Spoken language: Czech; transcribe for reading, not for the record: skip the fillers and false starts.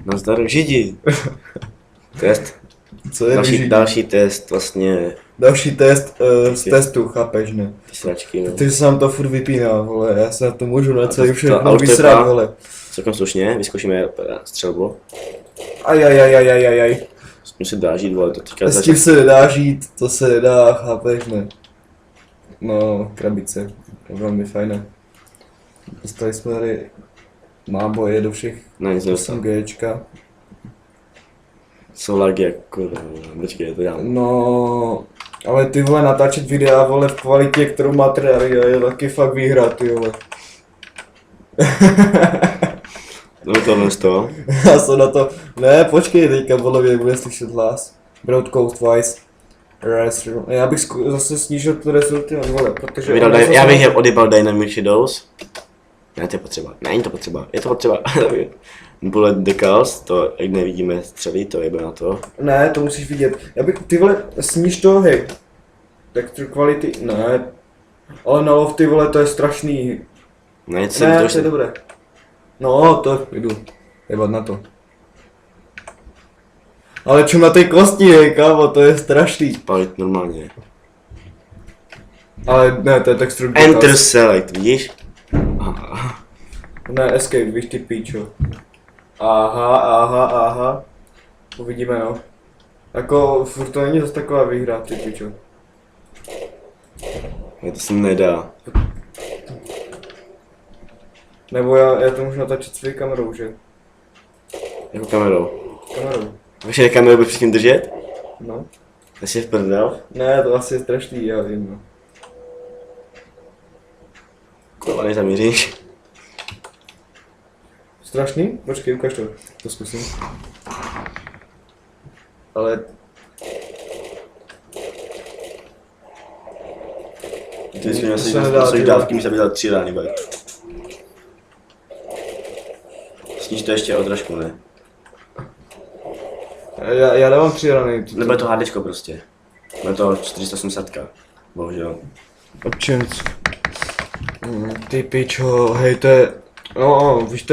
Nazdar Židi. Test. Co je Další test vlastně. Další test z testu, chápeš, ne? Ty sračky, no. Ty se nám to furt vypíná, vole, já se na to můžu na celý a všechno už to vysrat, je vole. Celkem slušně, vyzkoušíme střelbu. Ajajajajajajaj. Musím si dá žít, vole, to teďka S tím se nedá žít, to se nedá, chápeš, ne? No, krabice, velmi fajné. Dostali jsme tady máboje do všech Ne, nic nedostal. 8Gčka. Jsou lagy jako, počkej, to dělám. No, ale ty vole, natáčet videa, vole, v kvalitě, kterou máte tady, je taky fakt výhra, ty vole. No tohle z toho. Já jsem na to, ne, počkej, teďka podle mě bude slyšet hlas. Broadcast twice. Já bych zase snížil tu resoluci, vole, protože... Já bych odjebal Dynamic Shadows. Ne, to je potřeba. Není to potřeba. Je to potřeba. Bullet decals, to jak nevidíme střely, to jebe na to. Ne, to musíš vidět. Já bych, ty vole, sníž to, hej. Texture quality, ne. Ale na lov, ty vole, to je strašný. Ne, Ne, to je dobré. No, to jdu. Jebat na to. Ale čo na té kosti je, kámo, to je strašný. Spalit normálně. Ale ne, to je texture Enter decals. select, vidíš? Aha. Ne, escape, víš ty píčo. Aha. Uvidíme, no. Jako, furt to není zase taková výhra, ty píčo. Ne, to se nedá. Nebo já to můžu natáčet svou kamerou, že? Jako kamerou. Kamerou. Vaše kameru by předtím držet? No. Asi v prdel. Ne, to asi je strašný, já vím, no. Kurva, nezamíříš. Strašný? Počkej, ukaž to. To zkusím. Ale... Ty jsi měl se nedá, na svých ty dávky, mi se dělat 3 rány, bude. Sníž to ještě o trošku, ne? Já dávám 3 rany. Nebo je to HDčko prostě. Bude to 480. Bohužel. Options. Ty pičo, hej, to je... No, víš, to je